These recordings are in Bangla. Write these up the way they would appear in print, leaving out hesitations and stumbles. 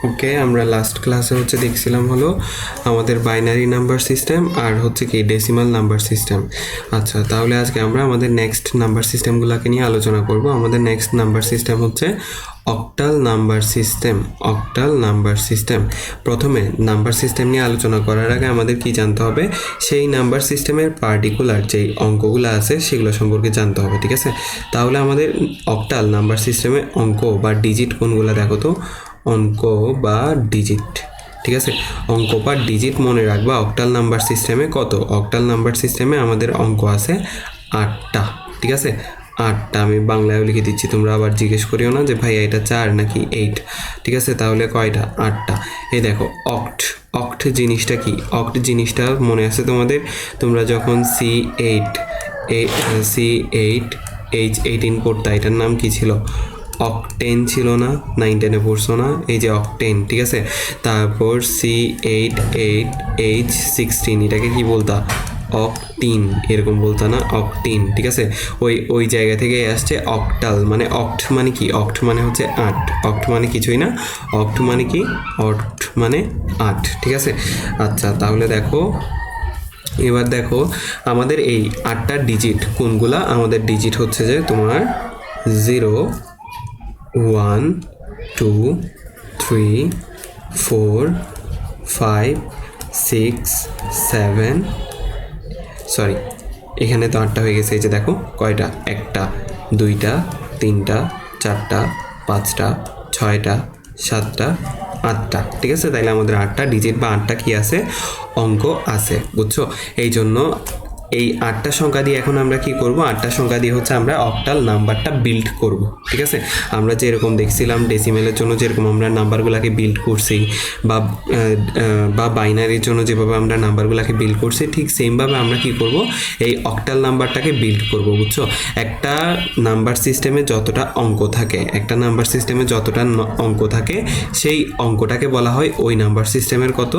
ওকে, আমরা লাস্ট ক্লাসে হচ্ছে দেখছিলাম হলো আমাদের বাইনারি নাম্বার সিস্টেম আর হচ্ছে কি ডেসিমাল নাম্বার সিস্টেম। আচ্ছা, তাহলে আজকে আমরা আমাদের নেক্সট নাম্বার সিস্টেমগুলোকে নিয়ে আলোচনা করব। আমাদের নেক্সট নাম্বার সিস্টেম হচ্ছে octal number system. Octal number system. প্রথমে নাম্বার সিস্টেম নিয়ে আলোচনা করার আগে আমাদের কি জানতে হবে, সেই নাম্বার সিস্টেমের পার্টিকুলার যেই অঙ্কগুলো আছে সেগুলো সম্পর্কে জানতে হবে। ঠিক আছে, তাহলে আমাদের অক্টাল নাম্বার সিস্টেমে অঙ্ক বা ডিজিট কোনগুলো দেখো তো, অঙ্ক বা ডিজিট। ঠিক আছে, অঙ্ক বা ডিজিট মনে রাখবা অক্টাল নাম্বার সিস্টেমে কত। অক্টাল নাম্বার সিস্টেমে আমাদের অঙ্ক আছে 8টা। ঠিক আছে, 8টা। আমি বাংলায়ও লিখে দিচ্ছি, তোমরা আবার জিজ্ঞেস করিও না যে ভাই এটা 4 নাকি 8। ঠিক আছে, তাহলে কয়টা? 8টা। এই দেখো অক্ট। অক্ট জিনিসটা কি? অক্ট জিনিসটা মনে আছে তোমাদের? তোমরা যখন C8 H18 পড়তা, এটার নাম কি ছিল? অকটেন ছিল না? 9-10-এ পড়ছো না? এই যে অকটেন। ঠিক আছে, তারপর C88H16, এটাকে কি বলতা? অকটিন, এরকম বলতা না? অকটিন। ঠিক আছে, ওই জায়গা থেকে আসছে অক্টাল। মানে অক্ট মানে কি? অক্ট মানে হচ্ছে 8। অক্ট মানে কিছুই না, অক্ট মানে কি? অক্ট মানে 8। ঠিক আছে, আচ্ছা তাহলে দেখো, এবার দেখো আমাদের এই 8টা ডিজিট কোনগুলা। আমাদের ডিজিট হচ্ছে যে তোমার 0 1 2 3 4 5 6 7, সরি এখানে তো 8টা হয়ে গেছে। এই যে দেখো কয়টা, 1টা 2টা 3টা 4টা 5টা 6টা 7টা 8টা। ঠিক আছে, তাইলে আমাদের 8টা ডিজিট বা 8টা কি আছে? অঙ্ক আছে, বুঝছো? এই জন্য এই 8টা সংখ্যা দিয়ে এখন আমরা কি করব? 8টা সংখ্যা দিয়ে হচ্ছে আমরা অক্টাল নাম্বারটা বিল্ড করব। ঠিক আছে, আমরা যেরকম দেখছিলাম ডেসিমেলের জন্য যেরকম আমরা নাম্বারগুলোকে বিল্ড করছি, বা বাইনারির জন্য যেভাবে আমরা নাম্বারগুলোকে বিল্ড করছি, ঠিক সেমভাবে আমরা কি করব? এই অক্টাল নাম্বারটাকে বিল্ড করব, বুঝছো? একটা নাম্বার সিস্টেমে যতটা অঙ্ক থাকে, একটা নাম্বার সিস্টেমে যতটা অঙ্ক থাকে, সেই অঙ্কটাকে বলা হয় ওই নাম্বার সিস্টেমের কত?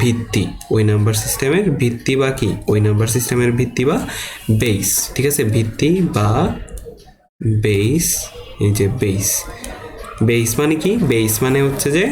ভিত্তি। ওই নাম্বার সিস্টেমের ভিত্তি বা কি? ওই নাম্বার সিস্টেমের ভিত্তি বা বেস। ঠিক আছে, ভিত্তি বা বেস। এই যে বেস। বেস মানে কি? বেস মানে হচ্ছে যে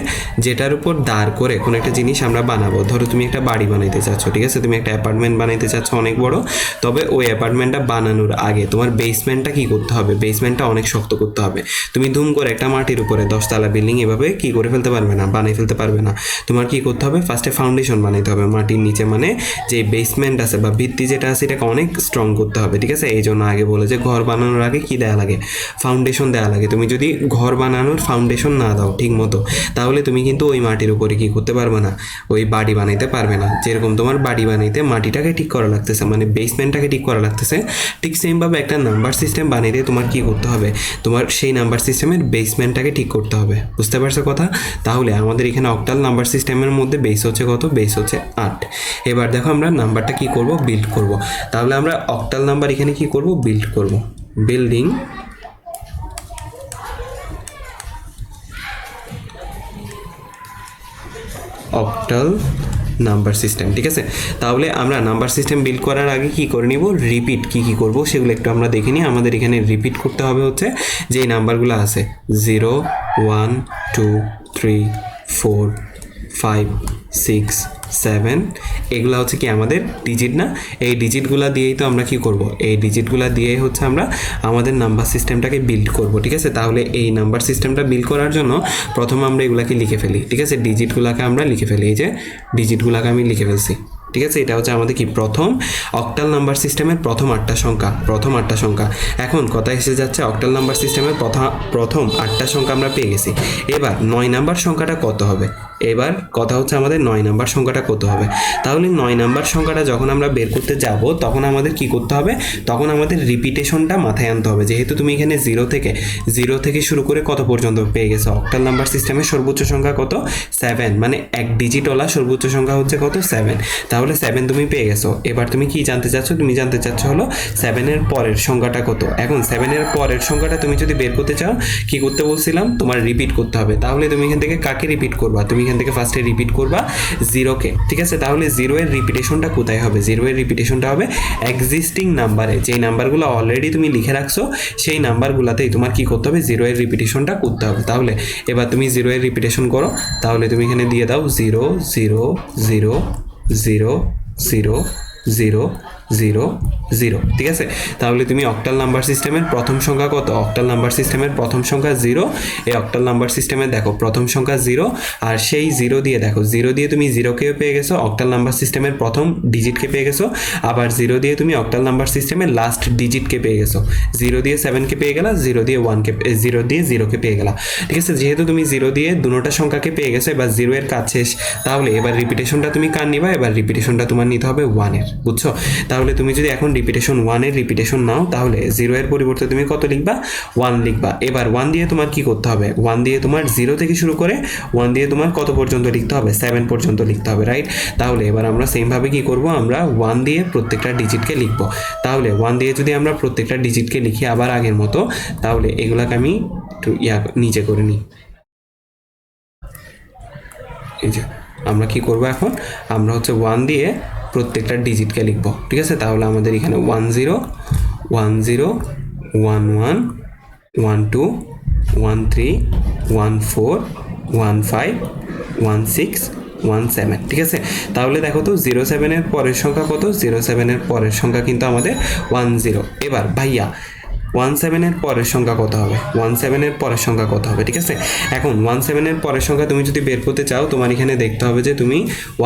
যেটার উপর দাঁড় করে কোনো একটা জিনিস আমরা বানাবো। ধরো তুমি একটা বাড়ি বানাইতে চাচ্ছ, ঠিক আছে, তুমি একটা অ্যাপার্টমেন্ট বানাইতে চাচ্ছ অনেক বড়। তবে ওই অ্যাপার্টমেন্টটা বানানোর আগে তোমার বেসমেন্টটা কি করতে হবে? বেসমেন্টটা অনেক শক্ত করতে হবে। তুমি ধুম করে একটা মাটির উপরে 10তলা বিল্ডিং এভাবে কি করে ফেলতে পারবে না, বানিয়ে ফেলতে পারবে না। তোমার কি করতে হবে? ফার্স্টে ফাউন্ডেশন বানাইতে হবে মাটির নিচে, মানে যে বেসমেন্ট আছে বা ভিত্তি যেটা আছে এটাকে অনেক স্ট্রং করতে হবে। ঠিক আছে, এই জন্য আগে বলে যে ঘর বানানোর আগে কি দেওয়া লাগে? ফাউন্ডেশন দেওয়া লাগে। তুমি যদি ঘর বানানোর ফাউন্ডেশন না দাও ঠিক মতো, তাহলে তুমি কিন্তু ওই মাটির উপরে কি করতে পারবে না? ওই বাড়ি বানাইতে পারবে না। যেরকম তোমার বাড়ি বানাইতে মাটিটাকে ঠিক করা লাগতেছে, মানে বেসমেন্টটাকে ঠিক করা লাগতেছে, ঠিক সেমভাবে একটা নাম্বার সিস্টেম বানাইতে তোমার কি করতে হবে? তোমার সেই নাম্বার সিস্টেমের বেসমেন্টটাকে ঠিক করতে হবে। বুঝতে পারছো কথা? তাহলে আমাদের এখানে অক্টাল নাম্বার সিস্টেমের মধ্যে বেস হচ্ছে কত? বেস হচ্ছে 8। এবার দেখো আমরা নাম্বারটা কি করব? বিল্ড করব। তাহলে আমরা অক্টাল নাম্বার এখানে কি করব? বিল্ড করব। Building octal number system. ঠিক আছে, তাহলে আমরা নাম্বার সিস্টেম বিল্ড করার আগে কি করে নিব? রিপিট কি করব সেগুলো একটু আমরা দেখে নিই। আমাদের এখানে রিপিট করতে হবে হচ্ছে যেই নাম্বারগুলো আছে 0 1 2 3 4 5 6 7, এগুলো হচ্ছে কি আমাদের ডিজিট না? এই ডিজিটগুলো দিয়েই তো আমরা কি করব? এই ডিজিটগুলো দিয়েই হচ্ছে আমরা আমাদের নাম্বার সিস্টেমটাকে বিল্ড করব। ঠিক আছে, তাহলে এই নাম্বার সিস্টেমটা বিল্ড করার জন্য প্রথমে আমরা এগুলাকে লিখে ফেলি। ঠিক আছে, ডিজিটগুলোকে আমরা লিখে ফেলি। এই যে ডিজিটগুলোকে আমি লিখে ফেলছি। ঠিক আছে, এটা হচ্ছে আমাদের কি প্রথম অক্টাল নাম্বার সিস্টেমের প্রথম 8টা সংখ্যা। প্রথম 8টা সংখ্যা। এখন কথা এসে যাচ্ছে অক্টাল নাম্বার সিস্টেমের প্রথম 8টা সংখ্যা আমরা পেয়ে গেছি। এবার 9 নাম্বার সংখ্যাটা কত হবে? এবার কথা হচ্ছে আমাদের 9 নাম্বার সংখ্যাটা কত হবে। তাহলে 9 নাম্বার সংখ্যাটা যখন আমরা বের করতে যাব তখন আমাদের কি করতে হবে? তখন আমাদের রিপিটেশনটা মাথায় আনতে হবে। যেহেতু তুমি এখানে জিরো থেকে শুরু করে কত পর্যন্ত পেয়ে গেছো? অক্টাল নাম্বার সিস্টেমের সর্বোচ্চ সংখ্যা কত? 7, মানে এক ডিজিটওয়ালা সর্বোচ্চ সংখ্যা হচ্ছে কত? 7। তাহলে তাহলে 7 তুমি পেয়ে গেছো। এবার তুমি কি জানতে চাচ্ছ? তুমি জানতে চাচ্ছ হলো 7-এর পরের সংখ্যাটা কত। এখন 7-এর পরের সংখ্যাটা তুমি যদি বের করতে চাও কি করতে বলছিলাম, তোমার রিপিট করতে হবে। তাহলে তুমি এখান থেকে কাকে রিপিট করবা? তুমি এখান থেকে ফার্স্টে রিপিট করবা 0-কে, ঠিক আছে। তাহলে 0-এর রিপিটেশনটা কোথায় হবে? 0-এর রিপিটেশনটা হবে এক্সিস্টিং নাম্বারে, যেই নাম্বারগুলো অলরেডি তুমি লিখে রাখছো সেই নাম্বারগুলোতেই তোমার কি করতে হবে? 0-এর রিপিটেশনটা করতে হবে। তাহলে এবার তুমি 0-এর রিপিটেশন করো। তাহলে তুমি এখানে দিয়ে দাও 0 0 0 0 0 0 0 0, ঠিক আছে। তাহলে তুমি অক্টাল নাম্বার সিস্টেমের প্রথম সংখ্যা কত? অক্টাল নাম্বার সিস্টেমের প্রথম সংখ্যা 0। এই অক্টাল নাম্বার সিস্টেমে দেখো প্রথম সংখ্যা 0, আর সেই 0 দিয়ে দেখো 0 দিয়ে তুমি 0-কেও পেয়ে গেছো, অক্টাল নাম্বার সিস্টেমের প্রথম ডিজিটকে পেয়ে গেছো। আবার 0 দিয়ে তুমি অক্টাল নাম্বার সিস্টেমের লাস্ট ডিজিটকে পেয়ে গেছো। 0 দিয়ে 7-কে পেয়ে গেলা, 0 দিয়ে 1-কে 0 দিয়ে 0-কে পেয়ে গেলা, ঠিক আছে। যেহেতু তুমি 0 দিয়ে দুটোটা সংখ্যাকে পেয়ে গেছো, এবার 0-এর কাজ শেষ। তাহলে এবার রিপিটেশনটা তুমি কার নিবা? এবার রিপিটেশনটা তোমার নিতে হবে 1-এর, বুঝছো? তাহলে তুমি যদি এখন রিপিটেশন 1-এর রিপিটেশন নাও, তাহলে 0-এর পরিবর্তে তুমি কত লিখবা? 1 লিখবা। এবার 1 দিয়ে তোমার কি করতে হবে? 1 দিয়ে তোমার 0 থেকে শুরু করে 1 দিয়ে তোমার কত পর্যন্ত লিখতে হবে? 7 পর্যন্ত লিখতে হবে, রাইট? তাহলে এবার আমরা সেমভাবে কি করব? আমরা 1 দিয়ে প্রত্যেকটা ডিজিটকে লিখবো। তাহলে 1 দিয়ে যদি আমরা প্রত্যেকটা ডিজিটকে লিখি আবার আগের মতো, তাহলে এগুলাকে আমি একটু নিচে করে নিই। এই যে আমরা কি করব এখন? আমরা হচ্ছে 1 দিয়ে প্রত্যেকটা ডিজিটকে লিখব, ঠিক আছে। তাহলে আমাদের এখানে 1 0 1 0 1 1 1 2 1 3 1 4 1 5 1 6 1 7, ঠিক আছে। তাহলে দেখো তো 07-এর পরের সংখ্যা কত? 07-এর পরের সংখ্যা কিন্তু আমাদের 1 0। এবার ভাইয়া 17-এর পরের সংখ্যা কত হবে? 17-এর পরের সংখ্যা কত হবে, ঠিক আছে। এখন 17-এর পরের সংখ্যা তুমি যদি বের করতে চাও, তোমার এখানে দেখতে হবে যে তুমি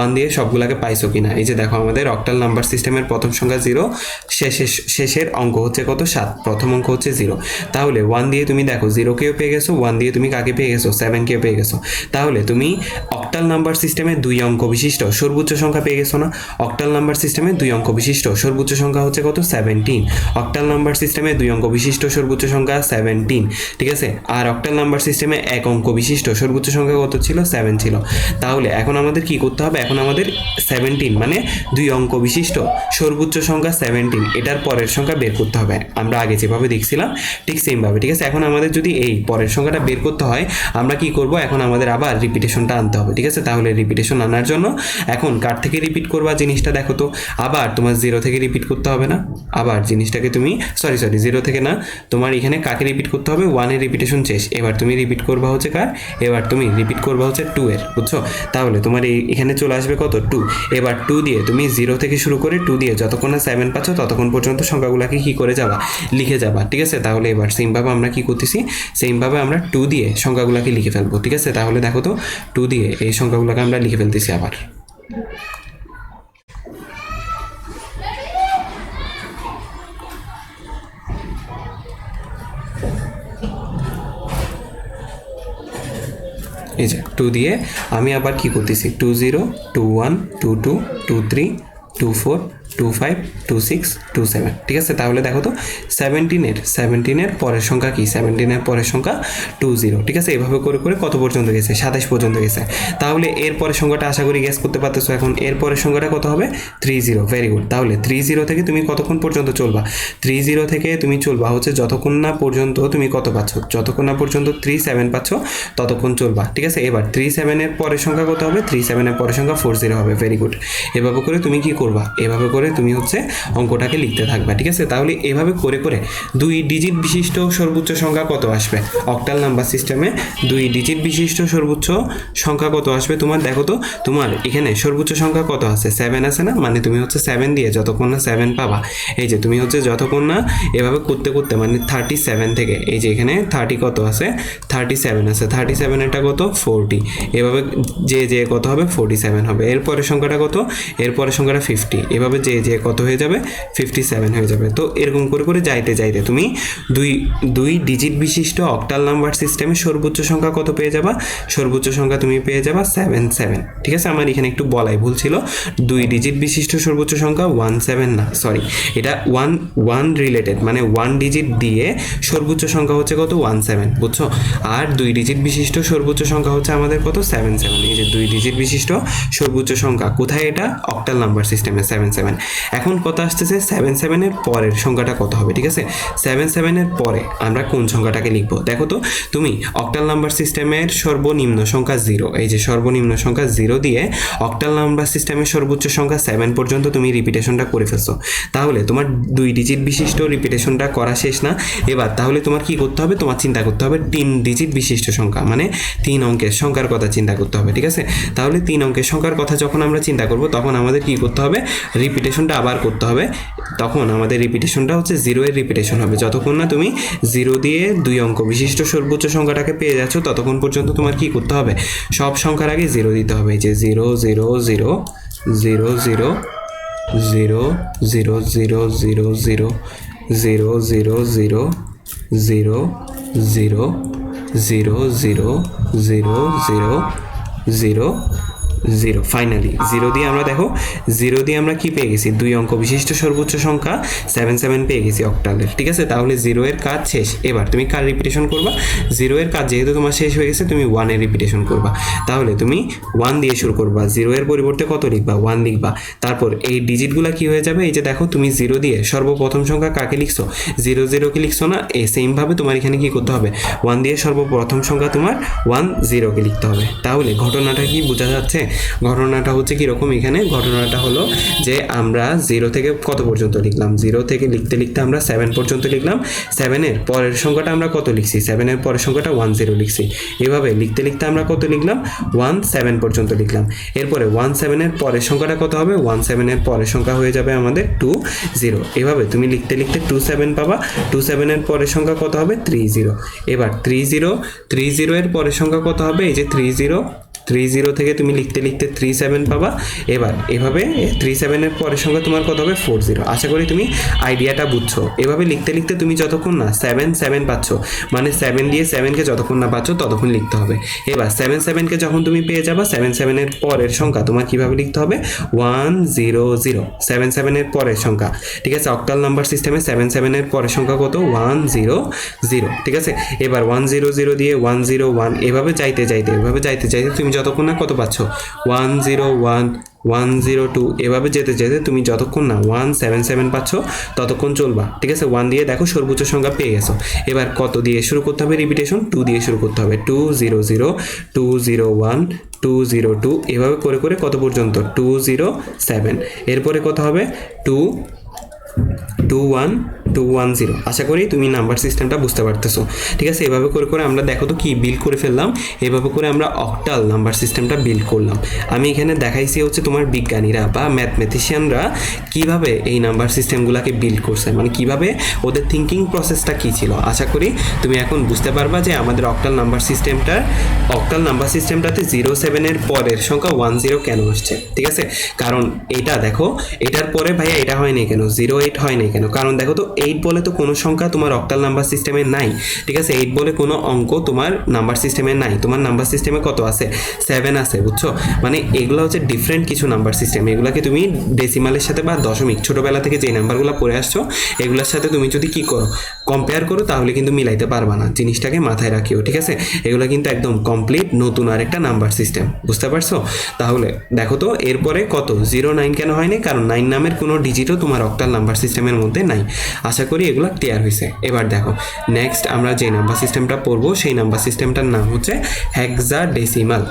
1 দিয়ে সবগুলাকে পাইছো কিনা। এই যে দেখো আমাদের অক্টাল নাম্বার সিস্টেমের প্রথম সংখ্যা 0, শেষের অঙ্ক হচ্ছে কত? 7, প্রথম অঙ্ক হচ্ছে 0। তাহলে 1 দিয়ে তুমি দেখো 0-কেও পেয়ে গেছো, 1 দিয়ে তুমি কাকে পেয়ে গেছো? 7-কেও পেয়ে গেছো। তাহলে তুমি অক্টাল নাম্বার সিস্টেমে 2 অঙ্ক বিশিষ্ট সর্বোচ্চ সংখ্যা পেয়ে গেছো না? অক্টাল নাম্বার সিস্টেমে 2 অঙ্ক বিশিষ্ট সর্বোচ্চ সংখ্যা হচ্ছে কত? 17। অক্টাল নাম্বার সিস্টেমে 2 অঙ্ক বিশিষ্ট সর্বোচ্চ সংখ্যা 17, ঠিক আছে। আর অক্টাল নাম্বার সিস্টেমে 1 অঙ্ক বিশিষ্ট সর্বোচ্চ সংখ্যা কত ছিল? 7 ছিল। তাহলে এখন আমাদের কি করতে হবে? এখন আমাদের 17 মানে 2 অঙ্ক বিশিষ্ট সর্বোচ্চ সংখ্যা 17, এটার পরের সংখ্যা বের করতে হবে। আমরা আগে যেভাবে দেখছিলাম ঠিক সেমভাবে, ঠিক আছে। এখন আমাদের যদি এই পরের সংখ্যাটা বের করতে হয়, আমরা কি করব? এখন আমাদের আবার রিপিটেশনটা আনতে হবে, ঠিক আছে। তাহলে রিপিটেশন আনার জন্য এখন কার থেকে রিপিট করবা জিনিসটা দেখো তো। আবার তোমার 0 থেকে রিপিট করতে হবে না? আবার জিনিসটাকে তুমি সরি 0 থেকে না, তোমার এখানে কাকে রিপিট করতে হবে? 1-এর রিপিটেশন শেষ। এবার তুমি রিপিট করবা হচ্ছে কার? এবার তুমি রিপিট করবা হচ্ছে 2-এর, বুঝছো? তাহলে তোমার এখানে চলে আসবে কত? 2। এবার 2 দিয়ে তুমি 0 থেকে শুরু করে 2 দিয়ে যতক্ষণ না 7 পাচ্ছ ততক্ষণ পর্যন্ত সংখ্যাগুলোকে কি করে যাবা? লিখে যাবা, ঠিক আছে। তাহলে এবার সেমভাবে আমরা কি করতেছি? সেমভাবে আমরা 2 দিয়ে সংখ্যাগুলোকে লিখে ফেলবো, ঠিক আছে। তাহলে দেখো তো 2 দিয়ে এই সংখ্যাগুলোকে আমরা লিখে ফেলতেছি আবার। এই যে 2 দিয়ে আমি আবার কি করতেছি? 2 0 2 1 2 2 2 3 2 4 2 5 2 6 2 7, ঠিক আছে। তাহলে দেখো তো 17-এর পরের সংখ্যা কি? 17-এর পরের সংখ্যা 2 0, ঠিক আছে। এভাবে করে করে কত পর্যন্ত গেছে? 27 পর্যন্ত গেছে। তাহলে এর পরের সংখ্যাটা আশা করি গেস করতে পারতেছো। এখন এর পরের সংখ্যাটা কত হবে? 3 0, ভেরি গুড। তাহলে 3 0 থেকে তুমি কতক্ষণ পর্যন্ত চলবা? 3 0 থেকে তুমি চলবা হচ্ছে যতক্ষণ না পর্যন্ত তুমি কত পাচ্ছ? যতক্ষণ না পর্যন্ত 3 7 পাচ্ছ ততক্ষণ চলবা, ঠিক আছে। এবার 3 7-এর পরের সংখ্যা কত হবে? 3 7-এর পরের সংখ্যা 4 0 হবে, ভেরি গুড। এভাবে করে তুমি কি করবা? এভাবে করে তুমি হচ্ছে অঙ্কটাকে লিখতে থাকবা, ঠিক আছে। তাহলে এভাবে করে করে 2 ডিজিট বিশিষ্ট সর্বোচ্চ সংখ্যা কত আসবে? অক্টাল নাম্বার সিস্টেমে 2 ডিজিট বিশিষ্ট সর্বোচ্চ সংখ্যা কত আসবে? তোমার দেখো তো, তোমার এখানে সর্বোচ্চ সংখ্যা কত আছে? 7 আছে না? মানে তুমি হচ্ছে 7 দিয়ে যতক্ষণ না 7 পাবা, এই যে তুমি হচ্ছে যতক্ষণ না এভাবে করতে করতে মানে 37 থেকে, এই যে এখানে 30 কত আছে? 37 আছে। 37 এটা কত? 40। এভাবে যে কত হবে? 47 হবে। এরপরের সংখ্যাটা কত? এরপরের সংখ্যাটা 50। এভাবে যে যেয়ে কত হয়ে যাবে 57 হয়ে যাবে। তো এরকম করে করে যাইতে যাইতে তুমি দুই ডিজিট বিশিষ্ট অক্টাল নাম্বার সিস্টেমে সর্বোচ্চ সংখ্যা কত পেয়ে যাবা? সর্বোচ্চ সংখ্যা তুমি পেয়ে যাবা 77। ঠিক আছে, আমার এখানে একটু বলাই ভুল ছিল। 2 ডিজিট বিশিষ্ট সর্বোচ্চ সংখ্যা 17 না, সরি, এটা ওয়ান রিলেটেড, মানে 1 ডিজিট দিয়ে সর্বোচ্চ সংখ্যা হচ্ছে কত? 17, বুঝছো? আর 2 ডিজিট বিশিষ্ট সর্বোচ্চ সংখ্যা হচ্ছে আমাদের কত? 77। এই যে 2 ডিজিট বিশিষ্ট সর্বোচ্চ সংখ্যা কোথায়? এটা অক্টাল নাম্বার সিস্টেমে 77। এখন কত আসতেছে? 77 এর পরের সংখ্যাটা কত হবে? ঠিক আছে, 77 এর পরে আমরা কোন সংখ্যাটাকে লিখবো? দেখো তো, তুমি অক্টাল নাম্বার সিস্টেমের সর্বনিম্ন সংখ্যা 0, এই যে সর্বনিম্ন সংখ্যা 0 দিয়ে অক্টাল নাম্বার সিস্টেমের সর্বোচ্চ সংখ্যা 7 পর্যন্ত তুমি রিপিটেশনটা করে ফেলছো। তাহলে তোমার 2 ডিজিট বিশিষ্ট রিপিটেশনটা করা শেষ না? এবার তাহলে তোমার কি করতে হবে? তোমার চিন্তা করতে হবে 3 ডিজিট বিশিষ্ট সংখ্যা, মানে 3 অঙ্কের সংখ্যার কথা চিন্তা করতে হবে। ঠিক আছে, তাহলে 3 অঙ্কের সংখ্যার কথা যখন আমরা চিন্তা করব তখন আমাদের কি করতে হবে? রিপিটেশনটা আবার করতে হবে। তখন আমাদের রিপিটেশনটা হচ্ছে 0 এর রিপিটেশন হবে। যতক্ষণ না তুমি 0 দিয়ে 2 অঙ্ক বিশিষ্ট সর্বোচ্চ সংখ্যাটাকে পেয়ে যাচ্ছ ততক্ষণ পর্যন্ত তোমার কি করতে হবে? সব সংখ্যার আগে 0 দিতে হবে। যে 0 0 0 0 0 0 0 0 0 0 0 0 0 0 0 0 0 0 0 0 0। ফাইনালি 0 দিয়ে আমরা দেখো 0 দিয়ে আমরা কি পেয়ে গেছি? 2 অঙ্ক বিশিষ্ট সর্বোচ্চ সংখ্যা 77 পেয়ে গেছি অক্টালের। ঠিক আছে, তাহলে 0 এর কাজ শেষ। এবার তুমি কার রিপিটেশন করবা? 0 এর কাজ যেহেতু তোমার শেষ হয়ে গেছে, তুমি 1 এর রিপিটেশন করবা। তাহলে তুমি 1 দিয়ে শুরু করবা, 0 এর পরিবর্তে কত লিখবা? 1 লিখবা। তারপর এই ডিজিটগুলো কি হয়ে যাবে? এই যে দেখো, তুমি 0 দিয়ে সর্বপ্রথম সংখ্যা কাকে লিখছো? 0 0 কে লিখছো না? এই সেম ভাবে তোমার এখানে কি করতে হবে? 1 দিয়ে সর্বপ্রথম সংখ্যা তোমার 1 0 কে লিখতে হবে। তাহলে ঘটনাটা কি বোঝা যাচ্ছে? ঘটনাটা হচ্ছে কিরকম? এখানে ঘটনাটা হলো যে আমরা 0 থেকে কত পর্যন্ত লিখলাম? 0 থেকে লিখতে লিখতে আমরা 7 পর্যন্ত লিখলাম। 7 এর পরের সংখ্যাটা আমরা কত লিখছি? 7 এর পরের সংখ্যাটা 1 0 লিখছি। এভাবে লিখতে লিখতে আমরা কত লিখলাম? 1 7 পর্যন্ত লিখলাম। এরপরে 1 7 এর পরের সংখ্যাটা কত হবে? 1 7 এর পরের সংখ্যা হয়ে যাবে আমাদের 2 0। এভাবে তুমি লিখতে লিখতে 2 7 পাবা। 2 7 এর পরের সংখ্যা কত হবে? 3 0। এবার 3 0 এর পরের সংখ্যা কত হবে? এই যে 3 0 থেকে তুমি লিখতে লিখতে 3 7 পাবা। এবার এভাবে 3 7 এর পরের সংখ্যা তোমার কত হবে? 4 0। আশা করি তুমি আইডিয়াটা বুঝছো। এভাবে লিখতে লিখতে তুমি যতক্ষণ না 7 7 পাচ্ছ, মানে 7 দিয়ে 7কে যতক্ষণ না পাচ্ছ ততক্ষণ লিখতে হবে। এবার 7 7কে যখন তুমি পেয়ে যাবা, 7 7 এর পরের সংখ্যা তোমার কিভাবে লিখতে হবে? 1 0 0। 7 7 এর পরের সংখ্যা, ঠিক আছে, অক্টাল নাম্বার সিস্টেমে 7 7 এর পরের সংখ্যা কত? 1 0 0। ঠিক আছে, এবার 1 0 0 দিয়ে 1 0 1 এভাবে যাইতে যাইতে তুমি যতক্ষণ না কত পাচ্ছ? 1 0 1 1 0 2 এভাবে যেতে যেতে তুমি যতক্ষণ না 1 7 7 পাচ্ছ ততক্ষণ চলবা। ঠিক আছে, 1 দিয়ে দেখো সর্বোচ্চ সংখ্যা পেয়ে গেছো। এবার কত দিয়ে শুরু করতে হবে রিপিটেশন? 2 দিয়ে শুরু করতে হবে। 2 0 0 2 0 1 2 0 2 এভাবে করে করে কত পর্যন্ত? 2 0 7। এরপরে কত হবে? 2 2 1 2 1 0। আশা করি তুমি নাম্বার সিস্টেমটা বুঝতে পারতেছো। ঠিক আছে, এভাবে করে করে আমরা দেখো তো কি বিল্ড করে ফেললাম। এভাবে করে আমরা অক্টাল নাম্বার সিস্টেমটা বিল্ড করলাম। আমি এখানে দেখাইছি হচ্ছে তোমার বিজ্ঞানীরা বা ম্যাথমেটিশিয়ানরা কিভাবে এই নাম্বার সিস্টেমগুলোকে বিল্ড করছে, মানে কিভাবে ওদের থিঙ্কিং প্রসেসটা কী ছিল। আশা করি তুমি এখন বুঝতে পারবা যে আমাদের অক্টাল নাম্বার সিস্টেমটাতে 0 7 এর পরের সংখ্যা 1 0 কেন আসছে। ঠিক আছে, কারণ এটা দেখো, এটার পরে ভাইয়া এটা হয় নাই কেন? 0 8 হয় নাই কেন? কারণ দেখো তো 8 বলে তো কোনো সংখ্যা তোমার অক্টাল নাম্বার সিস্টেমে নাই। ঠিক আছে, 8 বলে কোনো অঙ্ক তোমার নাম্বার সিস্টেমে নাই। তোমার নাম্বার সিস্টেমে কত আছে? 7 আছে, বুঝছো? মানে এগুলো হচ্ছে ডিফারেন্ট কিছু নাম্বার সিস্টেম। এগুলাকে তুমি ডেসিমালের সাথে বা দশমিক ছোটবেলা থেকে যে নাম্বারগুলো পড়ে আসছো এগুলোর সাথে তুমি যদি কি করো, কম্পেয়ার করো, তাহলে কিন্তু মিলাইতে পারবা না। জিনিসটাকে মাথায় রাখিও। ঠিক আছে, এগুলো কিন্তু একদম কমপ্লিট নতুন আরেকটা নাম্বার সিস্টেম, বুঝতে পারছো? তাহলে দেখো তো এরপরে কত? 0 9 কেন হয়নি? কারণ 9 নামের কোনো ডিজিটও তোমার অক্টাল নাম্বার সিস্টেমের মধ্যে নাই। আশা করি এগুলো ক্লিয়ার হয়েছে। এবার দেখো নেক্সট আমরা যে নাম্বার সিস্টেমটা পড়বো সেই নাম্বার সিস্টেমটার নাম হচ্ছে হেক্সাডেসিমাল।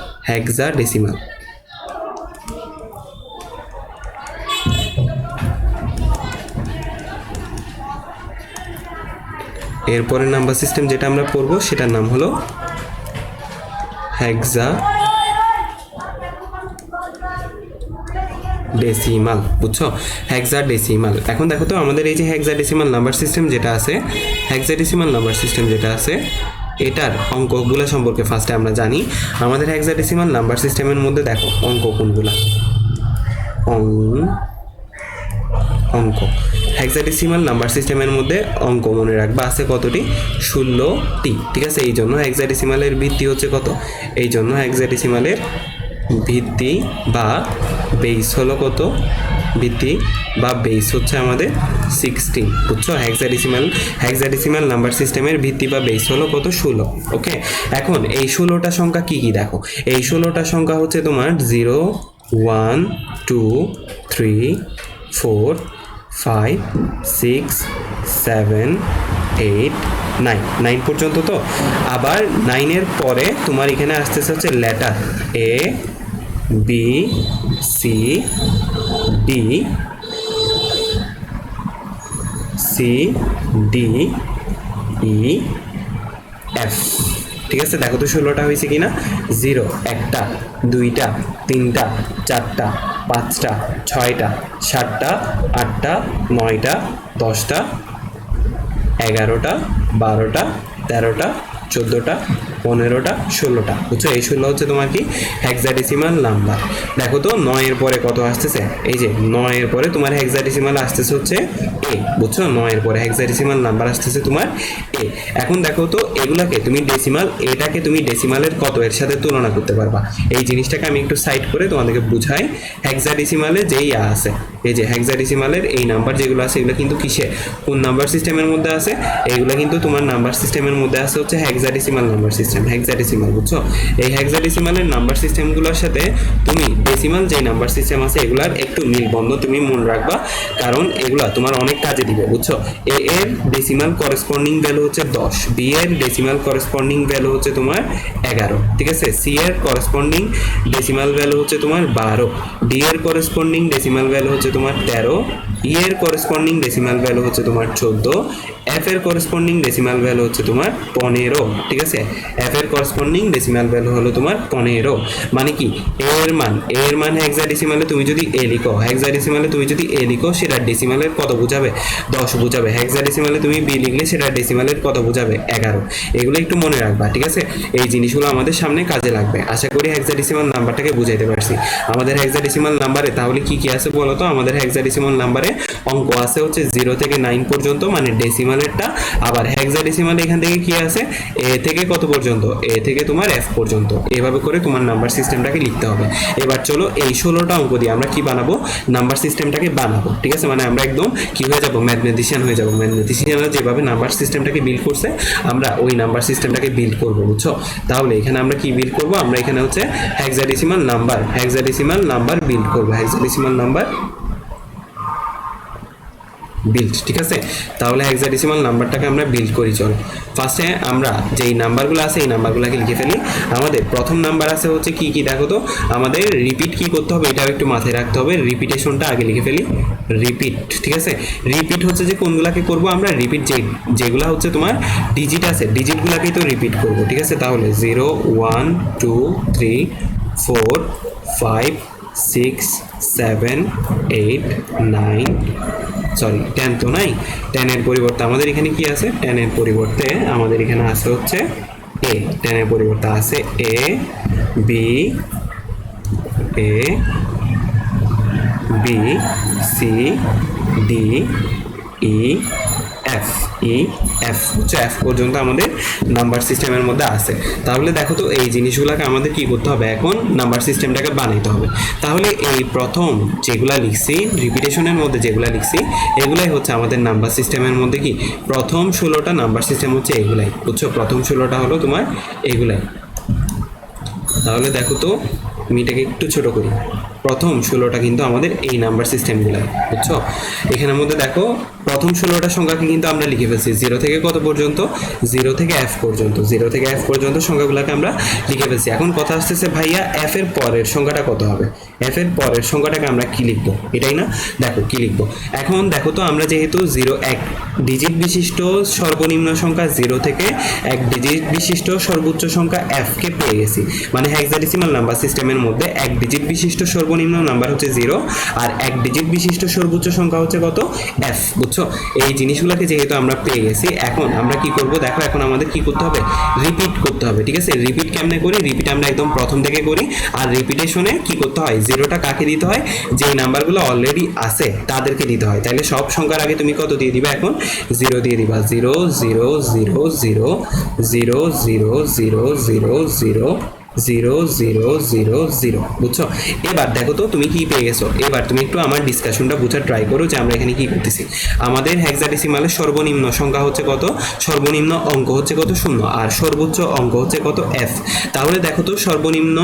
এরপরের নাম্বার সিস্টেম যেটা আমরা পড়বো সেটার নাম হলো হেক্সাডেসিমাল, বুঝছো? হেক্সাডেসিমাল। এখন দেখো তো আমাদের এই যে হেক্সাডেসিমাল নাম্বার সিস্টেম যেটা আছে এটার অঙ্কগুলো সম্পর্কে ফার্স্টে আমরা জানি। আমাদের হেক্সাডেসিমাল নাম্বার সিস্টেমের মধ্যে দেখো অঙ্ক কোনগুলা? অঙ্ক। হেক্সাডেসিমাল নাম্বার সিস্টেমের মধ্যে অঙ্ক মনে রাখবা আছে কতটি? 16টি। ঠিক আছে, এই জন্য হেক্সাডেসিমালের ভিত্তি হচ্ছে কত? এই জন্য হেক্সাডেসিমালের ভিত্তি বা বেস হলো কত? ভিত্তি বা বেস হচ্ছে আমাদের 16। বুঝছো? হেক্সাডেসিমাল নাম্বার সিস্টেমের ভিত্তি বা বেস হলো কত? 16। ওকে, এখন এই 16টা সংখ্যা কি কি দেখো। এই 16টা সংখ্যা হচ্ছে তোমার 0 1 2 3 4 5 6 7 8 9 পর্যন্ত। তো আবার 9-এর পরে তোমার এখানে আসতেছে হচ্ছে letter A B C D E F. ঠিক আছে, দেখো তো 16টা হয়েছে কিনা। 0 1টা 2টা 3টা 4টা 5টা 6টা 7টা 8টা 9টা 10টা 11টা 12টা 13টা 14টা 15টা 16টা। বুঝছো? এই 16 হচ্ছে তোমার কি হেক্সাডেসিমাল নাম্বার। দেখো তো 9-এর পরে কত আসতেছে? এই যে 9-এর পরে তোমার হেক্সাডেসিমাল আসতেছে হচ্ছে এ। বুঝছো? 9-এর পরে হেক্সাডেসিমাল নাম্বার আসতেছে তোমার এ। এখন দেখো তো এগুলাকে তুমি ডেসিমাল, এটাকে তুমি ডেসিমালের কত এর সাথে তুলনা করতে পারবা। এই জিনিসটাকে আমি একটু সাইড করে তোমাদেরকে বুঝাই। হেক্সাডেসিমালে যেই আছে, এই যে হেক্সাডেসিমালের এই নাম্বার যেগুলো আছে এগুলো কিন্তু কিসে, কোন নাম্বার সিস্টেমের মধ্যে আছে? এগুলো কিন্তু তোমার নাম্বার সিস্টেমের মধ্যে আছে হচ্ছে হেক্সাডেসিমাল নাম্বার সিস্টেম। হেক্সাডেসিমাল, বুঝছো? এই হেক্সাডেসিমালের নাম্বার সিস্টেমগুলোর সাথে তুমি ডেসিমাল যে নাম্বার সিস্টেম আছে এগুলার একটু মিলবন্ধ তুমি মনে রাখবা, কারণ এগুলা তোমার অনেক কাজে দিবে। বুঝছো? এ এর ডেসিমাল করেসপন্ডিং ভ্যালু হচ্ছে 10, বি এর ডেসিমাল করেসপন্ডিং ভ্যালু হচ্ছে তোমার 11। ঠিক আছে, সি এর করেসপন্ডিং ডেসিমাল ভ্যালু হচ্ছে তোমার 12, ডি এর করেসপন্ডিং ডেসিমাল ভ্যালু হচ্ছে তোমার 13, ই এর করেসপন্ডিং ডেসিমাল ভ্যালু হচ্ছে তোমার 14, এফ এর করেসপন্ডিং ডেসিমাল ভ্যালু হচ্ছে তোমার 15। ঠিক আছে, এফ এর করেসপন্ডিং ডেসিমাল ভ্যালু হলো তোমার 15। মানে কি, এর মান হেক্সাডেসিমালে তুমি যদি এ লিখো, হেক্সাডেসিমালে তুমি যদি এ লিখো সেটা ডেসিমালের কত বোঝাবে? 10 বোঝাবে। হেক্সাডেসিমালে তুমি বি লিখলে সেটা ডেসিমালের কত বোঝাবে? 11। এগুলো একটু মনে রাখবা। ঠিক আছে, এই জিনিসগুলো আমাদের সামনে কাজে লাগবে। আশা করি হেক্সাডেসিমাল নাম্বারটাকে বুঝাইতে পারছি। আমাদের হেক্সাডেসিমাল নাম্বারে তাহলে কি কি আছে বলো তো? আমাদের হেক্সাডেসিমাল নাম্বারে অঙ্ক আছে হচ্ছে 0 থেকে 9 পর্যন্ত, মানে ডেসিমালেরটা। আবার হেক্সাডেসিমালে এখান থেকে কি আছে? এ থেকে কত পর্যন্ত? এ থেকে তোমার এফ পর্যন্ত। এভাবে করে তোমার নাম্বার সিস্টেমটাকে লিখতে হবে। এবার চলো এই 16টা অঙ্ক দিয়ে আমরা কি বানাবো? নাম্বার সিস্টেমটাকে বানাবো। ঠিক আছে, মানে আমরা একদম কি হয়ে যাব? ম্যাথমেটিশিয়ান হয়ে যাব। ম্যাথমেটিশিয়ানরা যেভাবে নাম্বার সিস্টেমটাকে বিল্ড করছে আমরা ওই নাম্বার সিস্টেমটাকে বিল্ড করবো। বুঝছো? তাহলে এখানে আমরা কি বিল্ড করবো? আমরা এখানে হচ্ছে হেক্সাডেসিমাল নাম্বার বিল্ড করবো। Hexadecimal number build. ঠিক আছে, তাহলে হেক্সাডেসিমাল নাম্বারটাকে আমরা বিল্ড করি। চলো ফার্স্টে আমরা যেই নাম্বারগুলো আছে এই নাম্বারগুলোকে লিখে ফেলি। আমাদের প্রথম নাম্বার আছে হচ্ছে কি কি দেখো তো? আমাদের রিপিট কি করতে হবে এটাও একটু মাথায় রাখতে হবে। রিপিটেশনটা আগে লিখে ফেলি। রিপিট। ঠিক আছে, রিপিট হচ্ছে যে কোনগুলাকে করব আমরা? রিপিট যেগুলা হচ্ছে তোমার ডিজিট আছে ডিজিটগুলোকেই তো রিপিট করব। ঠিক আছে, তাহলে 0 1 2 3 4 5 6 7 8 9 সরি 10 তো নাই। 10 এর পরিবর্তে আমাদের এখানে কি আছে? 10 এর পরিবর্তে আমাদের এখানে আছে হচ্ছে এ। 10 এর পরিবর্তে আছে A B C D E F. হচ্ছে এফ পর্যন্ত আমাদের নাম্বার সিস্টেমের মধ্যে আছে। তাহলে দেখো তো এই জিনিসগুলোকে আমাদের কি করতে হবে? এখন নাম্বার সিস্টেমটাকে বানাইতে হবে। তাহলে এই প্রথম যেগুলা লিখছি রিপিটেশনের মধ্যে যেগুলা লিখছি এগুলাই হচ্ছে আমাদের নাম্বার সিস্টেমের মধ্যে কি প্রথম 16টা নাম্বার সিস্টেম হচ্ছে এগুলাই। বুঝছো? প্রথম 16টা হলো তোমার এগুলাই। তাহলে দেখো তো আমি এটাকে একটু ছোট করি। প্রথম 16টা কিন্তু আমাদের এই নাম্বার সিস্টেমগুলাই। বুঝছো? এখানের মধ্যে দেখো প্রথম 16টা সংখ্যাকে কিন্তু আমরা লিখে ফেলছি 0 থেকে কত পর্যন্ত? 0 থেকে এফ পর্যন্ত। 0 থেকে এফ পর্যন্ত সংখ্যাগুলোকে আমরা লিখে ফেলছি। এখন কথা আসতেছে ভাইয়া এফ এর পরের সংখ্যাটা কত হবে? এফ এর পরের সংখ্যাটাকে আমরা কি লিখবো? এটাই না? দেখো কি লিখবো। এখন দেখো তো আমরা যেহেতু 1 ডিজিট বিশিষ্ট সর্বনিম্ন সংখ্যা 0 থেকে 1 ডিজিট বিশিষ্ট সর্বোচ্চ সংখ্যা এফ কে পেয়ে গেছি, মানে হেক্সাডেসিমাল নাম্বার সিস্টেমের মধ্যে 1 ডিজিট বিশিষ্ট সর্বনিম্ন নাম্বার হচ্ছে 0 আর 1 ডিজিট বিশিষ্ট সর্বোচ্চ সংখ্যা হচ্ছে কত? এফ। বুঝছো? বুঝছো? এই জিনিসগুলোকে যেহেতু আমরা পেয়ে গেছি, এখন আমরা কি করব দেখো, এখন আমাদের কি করতে হবে, রিপিট করতে হবে। ঠিক আছে, রিপিট কেমনে করি, রিপিট আমরা একদম প্রথম থেকে করি। আর রিপিটেশনে কি করতে হয়, জিরোটা কাকে দিতে হয়, যে নাম্বারগুলো অলরেডি আছে তাদেরকে দিতে হয়। তাহলে সব সংখ্যার আগে তুমি কত দিয়ে দিবা, এখন 0 দিয়ে দিবা। 0 0 0 0 0 0 0 0 0 0 0 0 0, বুঝছো? এবার দেখো তো তুমি কি পেয়ে গেছো। এবার তুমি একটু আমার ডিসকাশনটা বোঝার ট্রাই করো যে আমরা এখানে কি করতেছি। আমাদের হেক্সাডেসিমালের সর্বনিম্ন সংখ্যা হচ্ছে কত, সর্বনিম্ন অঙ্ক হচ্ছে কত, 0, আর সর্বোচ্চ অঙ্ক হচ্ছে কত, f। তাহলে দেখো তো সর্বনিম্ন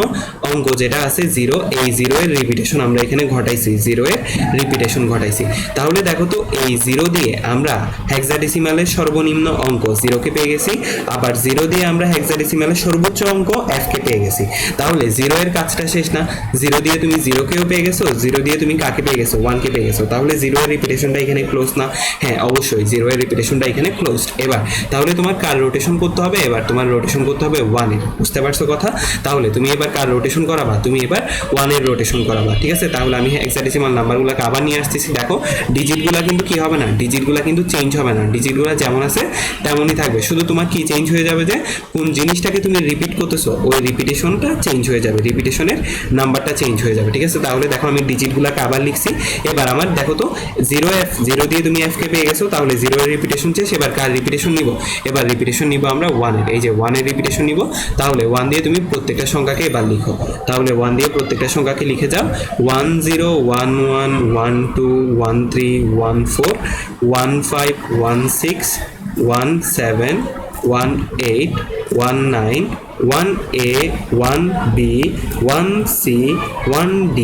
অঙ্ক যেটা আছে 0, এই 0 এর রিপিটেশন আমরা এখানে ঘটাইছি, 0 এর রিপিটেশন ঘটাইছি। তাহলে দেখো তো এই 0 দিয়ে আমরা হেক্সাডেসিমালের সর্বনিম্ন অঙ্ক 0 কে পেয়ে গেছি, আবার 0 দিয়ে আমরা হেক্সাডেসিমালের সর্বোচ্চ অঙ্ক f কে পেয়ে গেছি। তাহলে 0 এর কাজটা শেষ না, 0 দিয়ে তুমি 0 কেও পেয়ে গেছো, 0 দিয়ে তুমি কাকে পেয়ে গেছো, 1 কে পেয়ে গেছো। তাহলে 0 এর রিপিটেশনটা এখানে ক্লোজ না? হ্যাঁ অবশ্যই 0 এর রিপিটেশনটা এখানে ক্লোজড। এবার তাহলে তোমার কার রোটেশন করতে হবে, এবার তোমার রোটেশন করতে হবে 1 এর। বুঝতে পারছো কথা? তাহলে তুমি এবার কার রোটেশন করাবা, তুমি এবার 1 এর রোটেশন করাবা। ঠিক আছে, তাহলে আমি হেক্সাডেসিমাল নাম্বারগুলোকে আবার নিয়ে আসতেছি। দেখো ডিজিটগুলো কিন্তু কি হবে না, ডিজিটগুলো কিন্তু চেঞ্জ হবে না, ডিজিটগুলো যেমন আছে তেমনই থাকবে। শুধু তোমার কি চেঞ্জ হয়ে যাবে, যে কোন জিনিসটাকে তুমি রিপিট করতেছো ওই রিপিটেশনটা চেঞ্জ হয়ে যাবে, রিপিটেশনের নাম্বারটা চেঞ্জ হয়ে যাবে। ঠিক আছে, তাহলে দেখো আমি ডিজিটগুলোকে আবার লিখছি। এবার আমার দেখো তো 0 দিয়ে তুমি f কে পেয়ে গেছো, তাহলে 0 এর রিপিটেশন শেষ। এবার কার রিপিটেশন নিব, এবার রিপিটেশন নিব আমরা 1 এর। এই যে 1 এর রিপিটেশন নিব, তাহলে 1 দিয়ে তুমি প্রত্যেকটা সংখ্যাকে এবার লিখো। তাহলে 1 দিয়ে প্রত্যেকটা সংখ্যাকে লিখে যাও, 1 0 1 1 1 2 1 3 1 4 1 5 1 6 1 7 1 8 1 9 1A 1B 1C 1D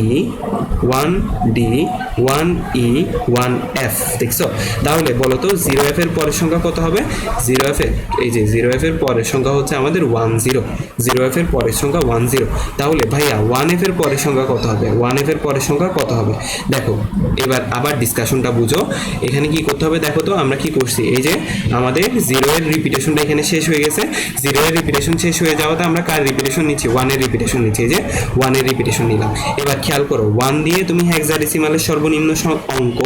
1D 1E 1F। দেখছো? তাহলে বলো তো 0F এর পরের সংখ্যা কত হবে, 0F এর এই যে 0F এর পরের সংখ্যা হচ্ছে আমাদের 10, 0F এর পরের সংখ্যা 10। তাহলে ভাইয়া 1F এর পরের সংখ্যা কত হবে, 1F এর পরের সংখ্যা কত হবে? দেখো এবার আবার ডিসকাশনটা বুঝো, এখানে কি করতে হবে দেখো তো, আমরা কি করছি, এই যে আমাদের 0 এর রিপিটেশনটা এখানে শেষ হয়ে গেছে, 0 এর রিপিটেশন শেষ হয়ে যাওয়াতে আমরা কার রিপিটেশন নিচ্ছি, 1 এর রিপিটেশন নিচ্ছি। এই যে 1 এর রিপিটেশন নিলাম। এবার খেয়াল করো 1 দিয়ে তুমি হেক্সাডেসিমালের সর্বনিম্ন অঙ্ক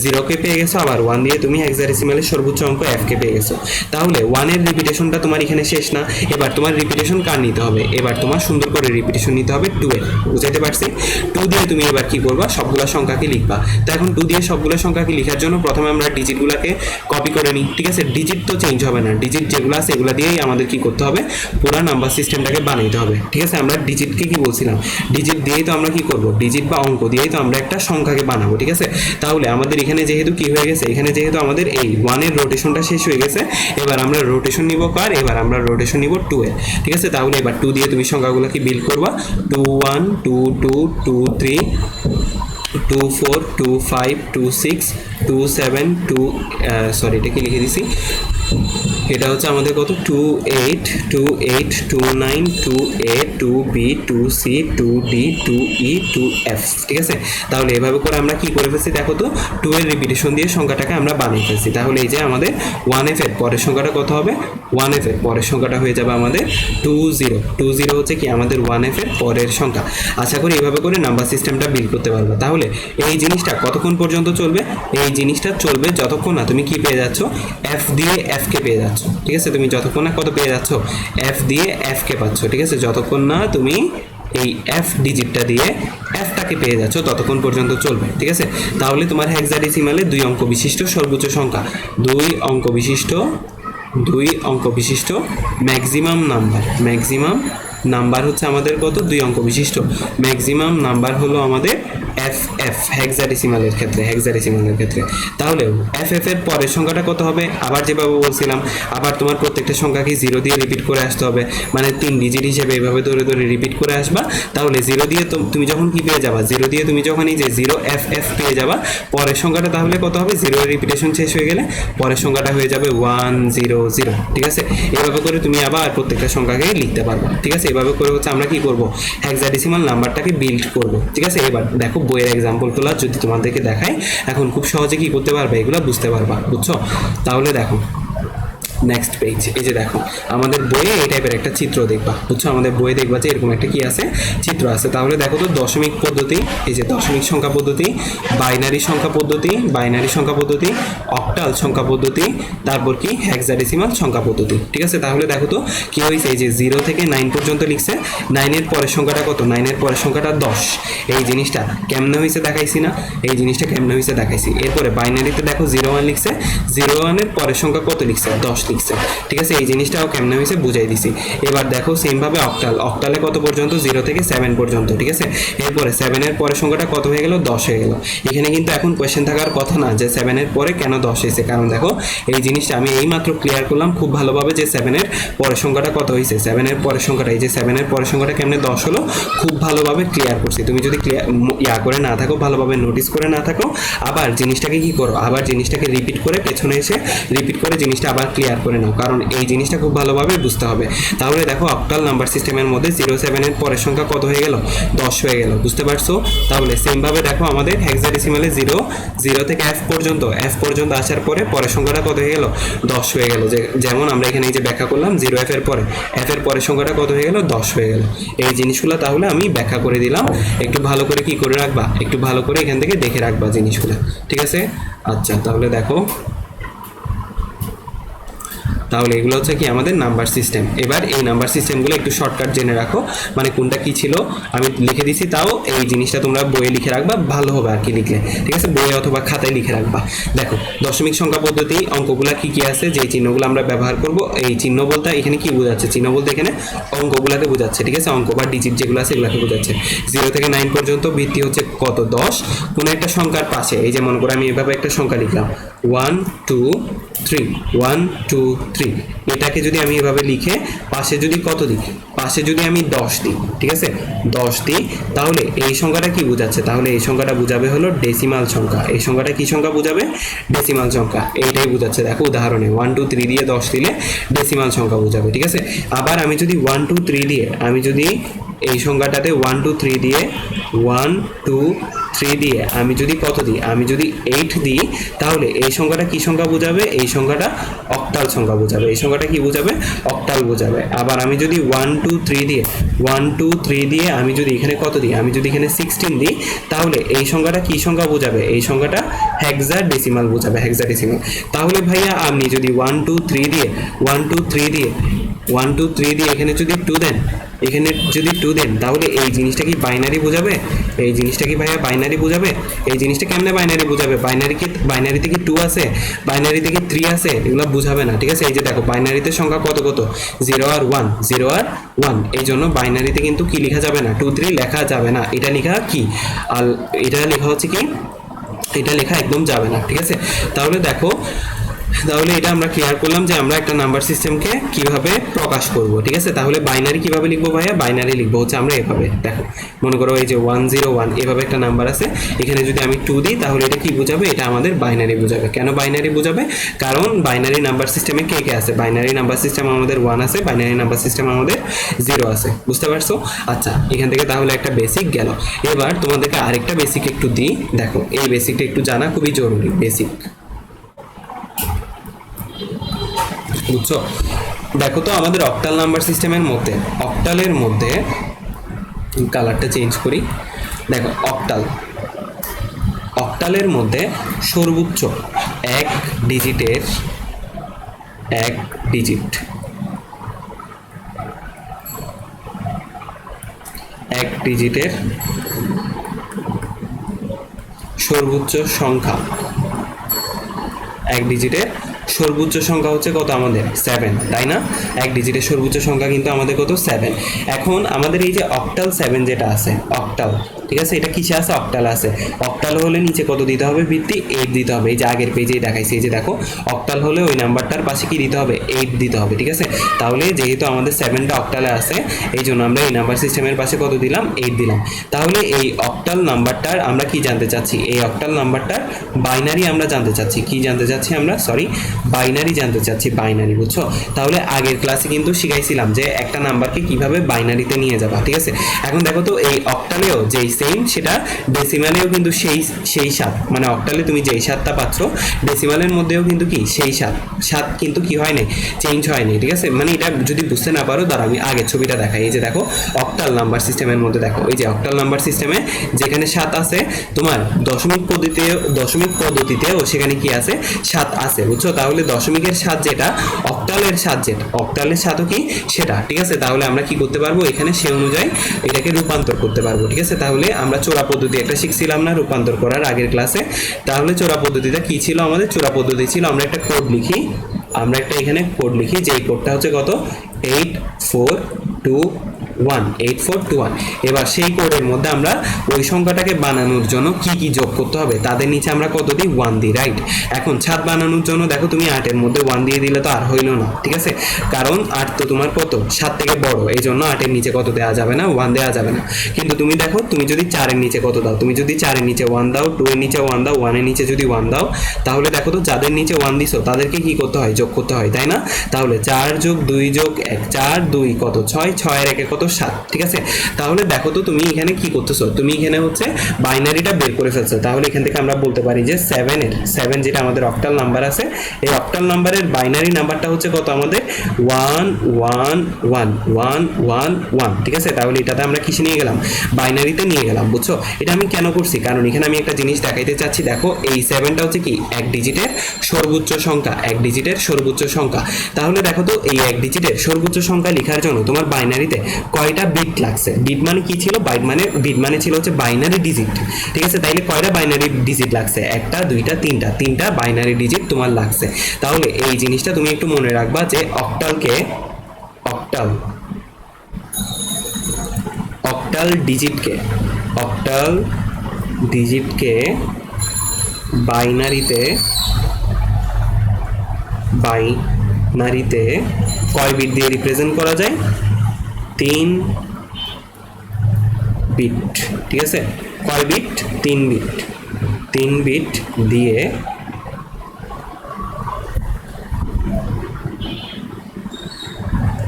0 কে পেয়ে গেছো, আবার 1 দিয়ে তুমি হেক্সাডেসিমালের সর্বোচ্চ অঙ্ক f কে পেয়ে গেছো। তাহলে 1 এর রিপিটেশনটা তোমার এখানে শেষ না, এবার তোমার রিপিটেশন কার নিতে হবে, এবার তোমার সুন্দর করে রিপিটেশন নিতে হবে 2 এর। বুঝাইতে পারছি? 2 দিয়ে তুমি এবার কি করবা, সবগুলা সংখ্যাকে লিখবা। তো এখন 2 দিয়ে সবগুলা সংখ্যাকে লেখার জন্য প্রথমে আমরা ডিজিটগুলোকে কপি করে নিই। ঠিক আছে, ডিজিট তো চেঞ্জ হবে না, ডিজিট যেগুলো আছে এগুলো দিয়েই আমাদের কি করতে হবে, পুরো নাম্বার সিস্টেমটাকে বানাইতে হবে। ঠিক আছে, আমরা ডিজিটকে কি বলছিলাম, ডিজিট দিয়েই তো আমরা কি করব, ডিজিট বা অঙ্ক দিয়েই তো আমরা একটা সংখ্যাকে বানাবো। ঠিক আছে, তাহলে আমাদের এখানে যেহেতু কি হয়ে গেছে, এখানে যেহেতু আমাদের এই 1 এর রোটেশনটা শেষ হয়ে গেছে, এবার আমরা রোটেশন নিব কার, এবার আমরা রোটেশন নিব 2 এর। ঠিক আছে, তাহলে এবার 2 দিয়ে তুমি সংখ্যাগুলোকে বিল্ড করবা, 2 1 2 2 2 3 2 4 2 5 2 6 2 7 2 সরি এটা কি লিখে দিছি, এটা হচ্ছে আমাদের কত, 2 8 2 8 2 9 2 A 2 B 2 C 2 D 2 E 2 F। ঠিক আছে, তাহলে এভাবে করে আমরা কি করে ফেলছি দেখো তো, 2 এর রিপিটেশন দিয়ে সংখ্যাটাকে আমরা বানিয়ে ফেলছি। তাহলে এই যে আমাদের 1F এর পরের সংখ্যাটা কত হবে, 1F এর পরের সংখ্যাটা হয়ে যাবে আমাদের 20। 20 হচ্ছে কি আমাদের 1F এর পরের সংখ্যা। আশা করি এভাবে করে নাম্বার সিস্টেমটা বিল্ড করতে পারবে। তাহলে এই জিনিসটা কতক্ষণ পর্যন্ত চলবে, এই জিনিসটা চলবে যতক্ষণ না তুমি কি পেয়ে যাচ্ছ, f দিয়ে f কে পেয়ে যাচ্ছ। ঠিক আছে, তুমি যতক্ষণ না কত পেয়ে যাচ্ছ, f দিয়ে f কে পাচ্ছ। ঠিক আছে, যতক্ষণ না তুমি এই f ডিজিটটা দিয়ে fটাকে পেয়ে যাচ্ছ ততক্ষণ পর্যন্ত চলবে। ঠিক আছে, তাহলে তোমার হেক্সাডেসিমালে 2 অঙ্ক বিশিষ্ট সর্বোচ্চ সংখ্যা, 2 অঙ্ক বিশিষ্ট ম্যাক্সিমাম নাম্বার হচ্ছে আমাদের কত, 2 অঙ্ক বিশিষ্ট ম্যাক্সিমাম নাম্বার হলো আমাদের FF হেক্সাডেসিমালের ক্ষেত্রে। তাহলে FF এর পরের সংখ্যাটা কত হবে, আবার যেভাবে বলছিলাম, আবার তোমার প্রত্যেকটা সংখ্যাকে 0 দিয়ে রিপিট করে আসতে হবে, মানে 3 ডিজিট হিসেবে এভাবে ধরে ধরে রিপিট করে আসবা। তাহলে 0 দিয়ে তুমি যখন কি পেয়ে যাবা, 0 দিয়ে তুমি যখন এই যে 0FF পেয়ে যাবা, পরের সংখ্যাটা তাহলে কত হবে, 0 এর রিপিটেশন শেষ হয়ে গেলে পরের সংখ্যাটা হয়ে যাবে 100। ঠিক আছে, এভাবে করে তুমি আবার প্রত্যেকটা সংখ্যাকে লিখতে পারবা। ঠিক আছে, এভাবে করে হচ্ছে আমরা কি করব, হেক্সাডেসিমাল নাম্বারটাকে বিল্ড করব। ঠিক আছে, এবার দেখো বইয়ের এক্সাম্পলগুলো যদি তোমাদেরকে দেখাই, এখন খুব সহজে কি করতে পারবে, এগুলো বুঝতে পারবা। বুঝছো? তাহলে দেখো নেক্সট পেজ, এই যে দেখো আমাদের বইয়ে এই টাইপের একটা চিত্র দেখবা, বুঝছো? আমাদের বইয়ে দেখবা যে এরকম একটা কি আছে, চিত্র আছে। তাহলে দেখো তো দশমিক পদ্ধতি, এই যে দশমিক সংখ্যা পদ্ধতি, বাইনারি সংখ্যা পদ্ধতি, বাইনারি সংখ্যা পদ্ধতি, অক্টাল সংখ্যা পদ্ধতি, তারপর কি হেক্সাডেসিমাল সংখ্যা পদ্ধতি, ঠিক আছে? তাহলে দেখো তো কি হয়েছে, এই যে 0 থেকে 9 পর্যন্ত লিখছে, 9-এর পরের সংখ্যাটা কত, 9-এর পরের সংখ্যাটা 10। এই জিনিসটা কেমনে হয়েছে দেখাইছি না, এই জিনিসটা কেমনে হয়েছে দেখাইছি। এরপরে বাইনারিতে দেখো 01 লিখছে, 01-এর পরের সংখ্যা কত লিখছে, 10 লিখছে, ঠিক আছে? এই জিনিসটাও কেমনে হয়েছে বুঝাই দিছি। এবার দেখো সেমভাবে অক্টাল, অক্টালে কত পর্যন্ত, 0 থেকে 7 পর্যন্ত, ঠিক আছে? এরপরে 7-এর পরের সংখ্যাটা কত হয়ে গেল, 10 হয়ে গেল। এখানে কিন্তু এখন কোয়েশ্চেন থাকার কথা না যে 7-এর পরে কেন 10 হয়েছে, কারণ দেখো এই জিনিসটা আমি এইমাত্র ক্লিয়ার করলাম খুব ভালোভাবে যে 7-এর পরের সংখ্যাটা কত হয়েছে, 7-এর পরের সংখ্যাটা, এই যে 7-এর পরের সংখ্যাটা কেমনে 10 হলো খুব ভালোভাবে ক্লিয়ার করছি। তুমি যদি ক্লিয়ার করে না থাকো, ভালোভাবে নোটিস করে না থাকো, আবার জিনিসটাকে কি করো, আবার জিনিসটাকে রিপিট করে পেছনে এসে রিপিট করে জিনিসটা আবার ক্লিয়ার করে নাও, কারণ এই জিনিসটা খুব ভালোভাবে বুঝতে হবে। তাহলে দেখো অক্টাল নাম্বার সিস্টেমের মধ্যে 07-এর পরের সংখ্যা কত হয়ে গেল, 10 হয়ে গেল, বুঝতে পারছো? তাহলে সেমভাবে দেখো আমাদের হেক্সাডেসিমালে 0 থেকে f পর্যন্ত আসার পরে পরের সংখ্যাটা কত হয়ে গেল, 10 হয়ে গেল। যেমন আমরা এখানে এই যে ব্যাখ্যা করলাম 0f এর পরে f এর পরের সংখ্যাটা কত হয়ে গেল, 10 হয়ে গেল। এই জিনিসগুলো তাহলে আমি ব্যাখ্যা করে দিলাম, একটু ভালো করে কি করে রাখবা, একটু ভালো করে এখান থেকে দেখে রাখবা জিনিসগুলো, ঠিক আছে? আচ্ছা তাহলে দেখো, তাহলে এগুলো হচ্ছে কি আমাদের নাম্বার সিস্টেম। এবার এই নাম্বার সিস্টেমগুলো একটু শর্টকাট জেনে রাখো, মানে কোনটা কি ছিল আমি লিখে দিছি, তাও এই জিনিসটা তোমরা বইয়ে লিখে রাখবা, ভালো হবে আর কি লিখলে, ঠিক আছে? বইয়ে অথবা খাতায় লিখে রাখবা। দেখো দশমিক সংখ্যা পদ্ধতি অঙ্কগুলা কি কি আছে, যে চিহ্নগুলো আমরা ব্যবহার করব, এই চিহ্ন বলতে এখানে কি বোঝাচ্ছে, চিহ্ন বলতে এখানে অঙ্কগুলাকে বোঝাচ্ছে, ঠিক আছে? অঙ্ক বা ডিজিট যেগুলো আছে এগুলোকে বোঝাচ্ছে। 0 থেকে 9 পর্যন্ত ভিত্তি হচ্ছে কত, 10। কোনো একটা সংখ্যার পাশে, এই যে মনে করো আমি এভাবে একটা সংখ্যা লিখলাম 1 2 3, 1 2 3, এটাকে যদি আমি এভাবে লিখে পাশে যদি কত দিই, পাশে যদি আমি 10 দিই, ঠিক আছে? 10 দিই, তাহলে এই সংখ্যাটা কি বোঝাচ্ছে, তাহলে এই সংখ্যাটা বোঝাবে হলো ডেসিমাল সংখ্যা। এই সংখ্যাটা কি সংখ্যা বোঝাবে, ডেসিমাল সংখ্যা, এইটাই বোঝাচ্ছে। দেখো উদাহরণে 1 2 3 দিয়ে 10 দিলে ডেসিমাল সংখ্যা বোঝাবে, ঠিক আছে? আবার আমি যদি 1 2 3 দিয়ে, আমি যদি এই সংখ্যাটাতে 1 2 3 দিয়ে 1 2 3 দিয়ে আমি যদি কত দিই, আমি যদি 8 দিই, তাহলে এই সংখ্যাটা কি সংখ্যা বোঝাবে, এই সংখ্যাটা অক্টাল সংখ্যা বোঝাবে। এই সংখ্যাটা কি বোঝাবে, অক্টাল বোঝাবে। আবার আমি যদি 1 2 3 দিয়ে 1 2 3 দিয়ে আমি যদি এখানে কত দিই, আমি যদি এখানে 16 দিই, তাহলে এই সংখ্যাটা কি সংখ্যা বোঝাবে, এই সংখ্যাটা হেক্সাডেসিমাল বোঝাবে, হেক্সাডেসিমাল। তাহলে ভাইয়া আপনি যদি 1 2 3 দিয়ে 1 2 3 দিয়ে 1 2 3 দিয়ে এখানে যদি 2 দেন, এখানে যদি 2 দেন, তাহলে এই জিনিসটা কি বাইনারি বোঝাবে, এই জিনিসটা কি ভাইয়া বাইনারি বোঝাবে? এই জিনিসটা কেমনে বাইনারি বোঝাবে, বাইনারিতে কি 2 আছে, বাইনারিতে কি 3 আছে, এগুলো বোঝাবে না, ঠিক আছে? এই যে দেখো বাইনারিতে সংখ্যা কত কত, 0 আর 1, 0 আর 1, এই জন্য বাইনারিতে কিন্তু কি লেখা যাবে না, 2 3 লেখা যাবে না। এটা লেখা কি, আর এটা লেখা হচ্ছে কি, এটা লেখা একদম যাবে না, ঠিক আছে? তাহলে দেখো, তাহলে এটা আমরা ক্লিয়ার করলাম যে আমরা একটা নাম্বার সিস্টেমকে কিভাবে প্রকাশ করব, ঠিক আছে? তাহলে বাইনারি কিভাবে লিখবো ভাইয়া, বাইনারি লিখবো হচ্ছে আমরা এভাবে, দেখো মনে করো এই যে 101 এভাবে একটা নাম্বার আছে, এখানে যদি আমি 2 দিই, তাহলে এটা কি বোঝাবে, এটা আমাদের বাইনারি বোঝাবে। কেন বাইনারি বোঝাবে, কারণ বাইনারি নাম্বার সিস্টেমে কে কে আছে, বাইনারি নাম্বার সিস্টেম আমাদের 1 আছে, বাইনারি নাম্বার সিস্টেম আমাদের 0 আছে, বুঝতে পারছো? আচ্ছা এখান থেকে তাহলে একটা বেসিক গেল। এবার তোমাদেরকে আরেকটা বেসিক একটু দিই, দেখো এই বেসিকটা একটু জানা খুবই জরুরি, বেসিক, বুঝছো? দেখো তো আমাদের অক্টাল নাম্বার সিস্টেমের মধ্যে, অক্টালের মধ্যে কালারটা চেঞ্জ করি, দেখো অক্টালের মধ্যে সর্বোচ্চ এক ডিজিটের সর্বোচ্চ সংখ্যা, এক ডিজিটের সর্বোচ্চ সংখ্যা হচ্ছে কত আমাদের, 7, তাই না? এক ডিজিটের সর্বোচ্চ সংখ্যা কিন্তু আমাদের কত, 7। এখন আমাদের এই যে অক্টাল 7 যেটা আছে, অক্টাল, ঠিক আছে? এটা কিসে আছে, অক্টাল আছে। অক্টাল হলে নিচে কত দিতে হবে, ভিত্তি 8 দিতে হবে। এই যে আগের পেজেই দেখাইছি, এই যে দেখো অক্টাল হলে ওই নাম্বারটার পাশে কি দিতে হবে, 8 দিতে হবে, ঠিক আছে? তাহলে যেহেতু আমাদের 7টা অক্টালে আছে, এই জন্য আমরা এই নাম্বার সিস্টেমের পাশে কত দিলাম, 8 দিলাম। তাহলে এই অক্টাল নাম্বারটার আমরা কি জানতে চাচ্ছি, এই অক্টাল নাম্বারটার বাইনারি আমরা জানতে চাচ্ছি। কি জানতে চাচ্ছি আমরা, সরি বাইনারি জানতে চাচ্ছি, বাইনারি, বুঝছো? তাহলে আগের ক্লাসে কিন্তু শিখাইছিলাম যে একটা নাম্বারকে কিভাবে বাইনারিতে নিয়ে যাবা, ঠিক আছে? এখন দেখো তো এই অক্টালেও যেই সেম সেটা ডেসিমালেও কিন্তু সেই 7, মানে অক্টালে তুমি যেই 7টা পাচ্ছ ডেসিমালের মধ্যেও কিন্তু কি সেই 7 কিন্তু কি হয় নাই, চেঞ্জ হয় নাই, ঠিক আছে। মানে এটা যদি বুঝতে না পারো দাঁড়া আমি আগের ছবিটা দেখাই। এই যে দেখো অক্টাল নাম্বার সিস্টেমের মধ্যে দেখো এই যে অক্টাল নাম্বার সিস্টেমে যেখানে 7 আছে তোমার দশমিক পদ্ধতিতেও সেখানে কি আছে 7 আছে, বুঝছো। তাহলে দশমিকের 7 যেটা, অক্টালের 7 যেটা, অক্টালের 7ও কি সেটা, ঠিক আছে। তাহলে আমরা কি করতে পারবো এখানে সে অনুযায়ী এটাকে রূপান্তর করতে পারবো, ঠিক আছে। তাহলে আমরা চোরা পদ্ধতি একটা শিখছিলাম না রূপান্তর করার আগের ক্লাসে। তাহলে চোরা পদ্ধতিটা কি ছিল আমাদের? চোরা পদ্ধতি ছিল আমরা একটা কোড লিখি, আমরা একটা এখানে কোড লিখি, যে কোডটা হচ্ছে কত 8421। এবার সেই কোডের মধ্যে আমরা ওই সংখ্যাটাকে বানানোর জন্য কি কি যোগ করতে হবে, তাদের নিচে আমরা কত দিই 1 দিই, রাইট। এখন 7 বানানোর জন্য দেখো তুমি 8-এর মধ্যে 1 দিয়ে দিলে তো আর হইল না, ঠিক আছে, কারণ 8 তো তোমার কত 7 থেকে বড়, এই জন্য 8-এর নিচে কত দেওয়া যাবে না, 1 দেওয়া যাবে না। কিন্তু তুমি দেখো তুমি যদি 4-এর নিচে কত দাও, তুমি যদি 4-এর নিচে 1 দাও, 2-এর নিচে 1 দাও, 1-এর নিচে যদি 1 দাও, তাহলে দেখো তো যাদের নিচে 1 দিছো তাদেরকে কি করতে হয়, যোগ করতে হয়, তাই না। তাহলে 4 যোগ 2 যোগ 1, 4 2 কত 6, 6-এর 1-এ কত 7, ঠিক আছে। তাহলে দেখো তো তুমি এখানে কি করতেছো, তুমি এখানে হচ্ছে বাইনারিটা বের করে ফেলছো। তাহলে এখান থেকে আমরা বলতে পারি যে 7 যেটা আমাদের অক্টাল নাম্বার আছে, এই অক্টাল নাম্বারের বাইনারি নাম্বারটা হচ্ছে কত আমাদের 1 1 1 1 1 1, ঠিক আছে। তাহলে এটাতে আমরা কিসে নিয়ে গেলাম, বাইনারিতে নিয়ে গেলাম, বুঝছো। এটা আমি কেন করছি, কারণ এখানে আমি একটা জিনিস দেখাইতে চাচ্ছি। দেখো এই 7টা হচ্ছে কি এক ডিজিটের সর্বোচ্চ সংখ্যা, এক ডিজিটের সর্বোচ্চ সংখ্যা। তাহলে দেখো তো এই এক ডিজিটের সর্বোচ্চ সংখ্যা লেখার জন্য তোমার বাইনারিতে কয়টা বিট লাগছে। বিট মানে কি ছিল, বিট মানে ছিল হচ্ছে বাইনারি ডিজিট, ঠিক আছে। তাইলে কয়টা বাইনারি ডিজিট লাগছে, 1টা 2টা 3টা বাইনারি ডিজিট তোমার লাগছে। তাহলে এই জিনিসটা তুমি একটু মনে রাখবা যে অক্টাল ডিজিটকে বাইনারিতে কয় বিট দিয়ে রিপ্রেজেন্ট করা যায়, 3 বিট, ঠিক আছে। কয় বিট, 3 বিট দিয়ে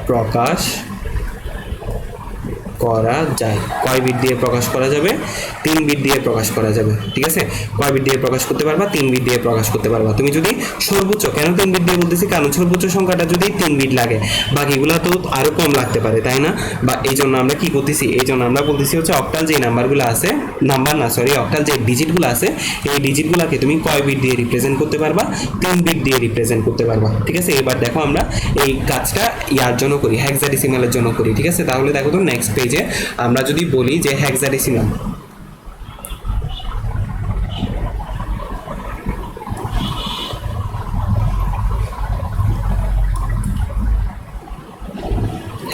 প্রকাশ করা যায়। কয় বিট দিয়ে প্রকাশ করা যাবে, 3 বিট দিয়ে প্রকাশ করা যাবে, ঠিক আছে। কয় বিট দিয়ে প্রকাশ করতে পারবা, 3 বিট দিয়ে প্রকাশ করতে পারবা। তুমি যদি সর্বোচ্চ, কেন 3 বিট দিয়ে বলতেছি, কারণ সর্বোচ্চ সংখ্যাটা যদি 3 বিট লাগে বাকিগুলো তো আরো কম লাগতে পারে, তাই না। বা এই জন্য আমরা কি করতেছি, এই জন্য আমরা বলতেছি হচ্ছে অক্টাল যে নাম্বারগুলো আছে, অক্টাল যে ডিজিটগুলো আছে, এই ডিজিটগুলোকে তুমি কয় বিট দিয়ে রিপ্রেজেন্ট করতে পারবা, 3 বিট দিয়ে রিপ্রেজেন্ট করতে পারবা, ঠিক আছে। এবার দেখো আমরা এই কাজটা ইয়ার জন্য করি, হেক্সাডেসিমালের জন্য করি, ঠিক আছে। তাহলে দেখো তো নেক্সট পেজে আমরা যদি বলি যে হেক্সাডেসিমাল,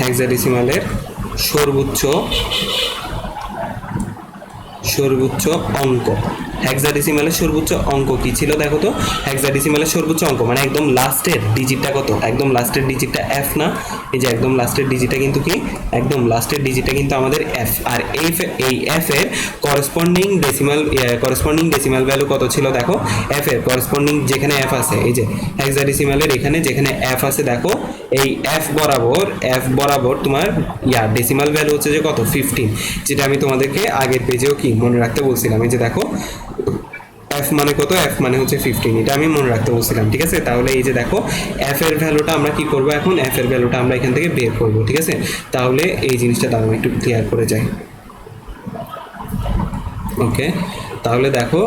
হেক্সাডেসিমালের সর্বোচ্চ অঙ্ক, হেক্সাডেসিমালের সর্বোচ্চ অঙ্ক কি ছিল দেখো তো। হেক্সাডেসিমালের সর্বোচ্চ অঙ্ক মানে একদম লাস্টের ডিজিটটা কত, একদম লাস্টের ডিজিটটা f না, এই যে একদম লাস্টের ডিজিটটা কিন্তু কি, একদম লাস্টের ডিজিটটা কিন্তু আমাদের f। আর এই f এর করেসপন্ডিং ডেসিমাল ভ্যালু কত ছিল দেখো, f এর করেসপন্ডিং যেখানে f আছে, এই যে হেক্সাডেসিমালের এখানে যেখানে f আছে দেখো, এই f বরাবর তোমার ডেসিমাল ভ্যালু হচ্ছে যে কত 15, যেটা আমি তোমাদেরকে আগের পেজেও কি মনে রাখতে বলছিলাম। এই যে দেখো f মানে কত, f মানে হচ্ছে 15, এটা আমি মনে রাখতে বলছিলাম, ঠিক আছে। তাহলে এই যে দেখো f এর ভ্যালুটা আমরা কি করব, এখন f এর ভ্যালুটা আমরা এখান থেকে বের করব, ঠিক আছে। তাহলে এই জিনিসটা দাঁড়াও একটু ক্লিয়ার করে যাই, ওকে। তাহলে দেখো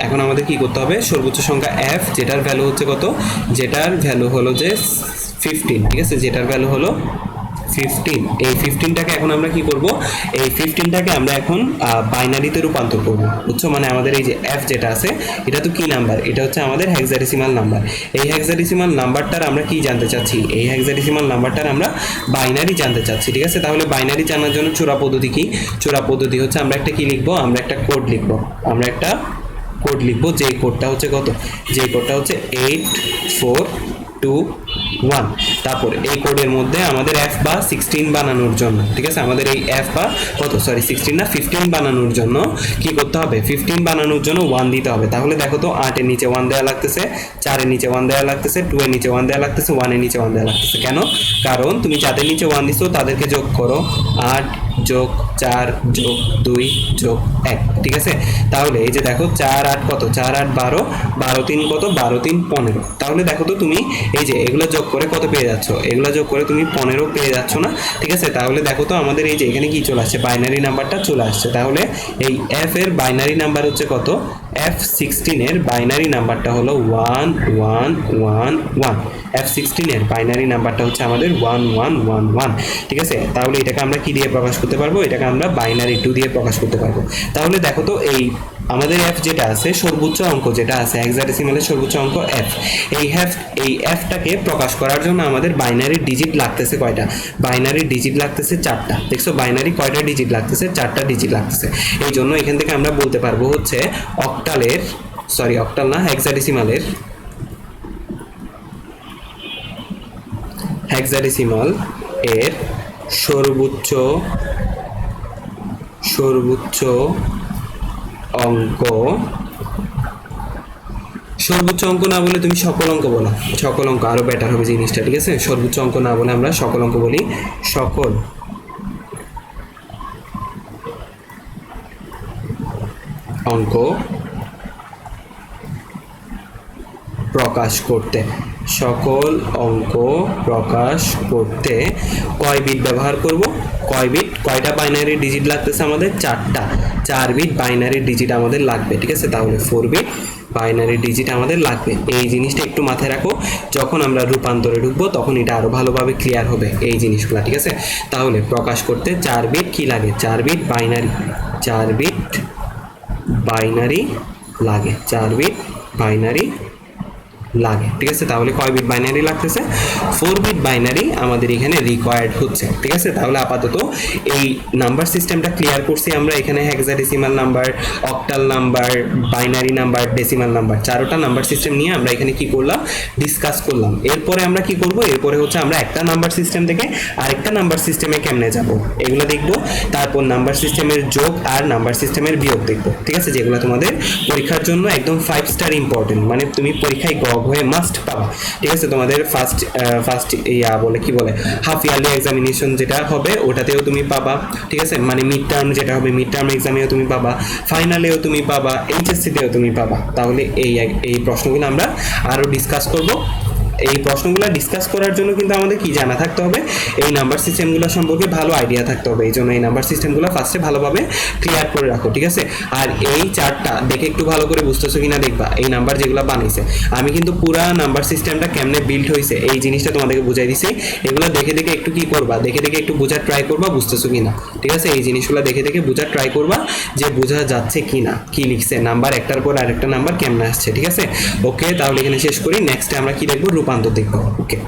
এখন আমাদের কি করতে হবে, সর্বোচ্চ সংখ্যা f যেটার ভ্যালু হচ্ছে কত, যেটার ভ্যালু হলো যে 15, ঠিক আছে, যেটার ভ্যালু হলো 15। এই 15টাকে এখন আমরা কি করব, এই 15টাকে আমরা এখন বাইনারিতে রূপান্তর করব, বুঝছো। মানে আমাদের এই যে f যেটা আছে এটা তো কি নাম্বার, এটা হচ্ছে আমাদের হেক্সাডেসিমাল নাম্বার। এই হেক্সাডেসিমাল নাম্বারটার আমরা কি জানতে চাচ্ছি, এই হেক্সাডেসিমাল নাম্বারটার আমরা বাইনারি জানতে চাচ্ছি, ঠিক আছে। তাহলে বাইনারি জানার জন্য চোরা পদ্ধতি কি, চোরা পদ্ধতি হচ্ছে আমরা একটা কি লিখবো, আমরা একটা কোড লিখবো, যে কোডটা হচ্ছে কত, যে কোডটা হচ্ছে 8421, 1। তারপর এই কোডের মধ্যে আমাদের f বা 16 বানানোর জন্য, ঠিক আছে, আমাদের এই f বা কত, সরি 16 না 15 বানানোর জন্য কি করতে হবে, 15 বানানোর জন্য 1 দিতে হবে। তাহলে দেখো তো 8 এর নিচে 1 দেওয়া লাগতেছে, 4 এর নিচে 1 দেওয়া লাগতেছে, 2 এর নিচে 1 দেওয়া লাগতেছে, 1 এর নিচে 1 দেওয়া লাগতেছে। কেন? কারণ তুমি যাদের নিচে 1 দিছো তাদেরকে যোগ করো, 8 যোগ 4 যোগ 2 যোগ 1, ঠিক আছে। তাহলে এই যে দেখো 4 8 কত, 4 8 12, 12 3 কত, 12 3 15। তাহলে দেখো তো তুমি এই যে এগুলো যোগ করে কত পেয়ে যাচ্ছ, এগুলো যোগ করে তুমি 15 পেয়ে যাচ্ছ না, ঠিক আছে। তাহলে দেখো তো আমাদের এই যে এখানে কি চলে আসছে, বাইনারি নাম্বারটা চলে আসছে। তাহলে এই f এর বাইনারি নাম্বার হচ্ছে কত, f16 এর বাইনারি নাম্বারটা হলো 1 1 1 1। f16 এর বাইনারি নাম্বারটা হচ্ছে আমাদের 1 1 1 1, ঠিক আছে। তাহলে এটাকে আমরা কি দিয়ে প্রকাশ করতে পারবো, এটাকে আমরা বাইনারি 2 দিয়ে প্রকাশ করতে পারবো। তাহলে দেখো তো এই আমাদের f যেটা আছে, সর্বোচ্চ অঙ্ক যেটা আছে হেক্সাডেসিমালের সর্বোচ্চ অঙ্ক f, এই fটাকে প্রকাশ করার জন্য আমাদের বাইনারি ডিজিট লাগতেছে কয়টা, বাইনারি ডিজিট লাগতেছে 4টা। দেখছো বাইনারি কয়টা ডিজিট লাগতেছে, 4টা ডিজিট লাগতেছে। এই জন্য এখান থেকে আমরা বলতে পারবো হচ্ছে অক্টালের, সরি অক্টাল না, হেক্সাডেসিমাল এর সর্বোচ্চ অঙ্ক, সর্বোচ্চ অঙ্ক না বলে তুমি সকল অঙ্ক বলো, সকল অঙ্ক আরো বেটার হবে জিনিসটা, ঠিক আছে। সর্বোচ্চ অঙ্ক না বলে আমরা সকল অঙ্ক বলি, সকল অঙ্ক প্রকাশ করতে, সকল অঙ্ক প্রকাশ করতে কয় বিট ব্যবহার করব, কয় বিট, কয়টা বাইনারি ডিজিট লাগতেছে আমাদের, 4টা, 4 বিট বাইনারি ডিজিট আমাদের লাগবে, ঠিক আছে। তাহলে 4 বিট বাইনারি ডিজিট আমাদের লাগবে। এই জিনিসটা একটু মাথায় রাখো, যখন আমরা রূপান্তরে ঢুকবো তখন এটা আরো ভালোভাবে ক্লিয়ার হবে এই জিনিসগুলো, ঠিক আছে। তাহলে প্রকাশ করতে 4 বিট কি লাগে, 4 বিট বাইনারি, 4 বিট বাইনারি লাগে, 4 বিট বাইনারি লাগে, ঠিক আছে। তাহলে কয় বিট বাইনারি লাগতেছে, 4 বিট বাইনারি আমাদের এখানে রিকোয়ার্ড হচ্ছে, ঠিক আছে। তাহলে আপাতত এই নাম্বার সিস্টেমটা ক্লিয়ার করছি আমরা। এখানে hexadecimal number, octal number, binary number, decimal number, 4টা নাম্বার সিস্টেম নিয়ে আমরা এখানে কি করলাম, ডিসকাস করলাম। এরপরে আমরা কি করব, এরপরে হচ্ছে আমরা একটা নাম্বার সিস্টেম থেকে আরেকটা নাম্বার সিস্টেমে কেমনে যাব এগুলো দেখব। তারপর নাম্বার সিস্টেমের যোগ আর নাম্বার সিস্টেমের বিয়োগ দেখব, ঠিক আছে, যেগুলো তোমাদের পরীক্ষার জন্য একদম 5 স্টার ইম্পর্টেন্ট, মানে তুমি পরীক্ষায় হয়ে মাস্ট পাবা, ঠিক আছে। তোমাদের ফার্স্ট বলে কি বলে হাফ ইয়ারলি এক্সামিনেশন যেটা হবে ওটাতেও তুমি পাবা, ঠিক আছে। মানে মিড টার্ম যেটা হবে, মিড টার্ম এক্সামেও তুমি পাবা, ফাইনালেও তুমি পাবা, এইচএসসিতেও তুমি পাবা। তাহলে এই প্রশ্নগুলো আমরা আরো ডিসকাস করব। এই প্রশ্নগুলো ডিসকাস করার জন্য কিন্তু আমাদের কি জানা থাকতে হবে, এই নাম্বার সিস্টেমগুলো সম্পর্কে ভালো আইডিয়া থাকতে হবে। এই জন্য এই নাম্বার সিস্টেমগুলো ফার্স্টে ভালোভাবে ক্লিয়ার করে রাখো, ঠিক আছে। আর এই চার্টটা দেখে একটু ভালো করে বুঝতেছো কিনা দেখবা, এই নাম্বার যেগুলো বানাইছে আমি কিন্তু পুরা নাম্বার সিস্টেমটা কেমনে বিল্ড হয়েছে এই জিনিসটা তোমাদেরকে বুঝাই দিছি। এগুলো দেখে দেখে একটু কি করবা, দেখে দেখে একটু বোঝার ট্রাই করবা বুঝতেছো কিনা, ঠিক আছে। এই জিনিসগুলো দেখে দেখে বোঝার ট্রাই করবা যে বোঝা যাচ্ছে কিনা, কি লিখছে, নাম্বার একটার পর আরেকটা নাম্বার কেমনে আসছে, ঠিক আছে। ওকে, তাহলে এখানে শেষ করি। নেক্সটে আমরা কি দেখবো, রূপান্তর দেখবো। ওকে।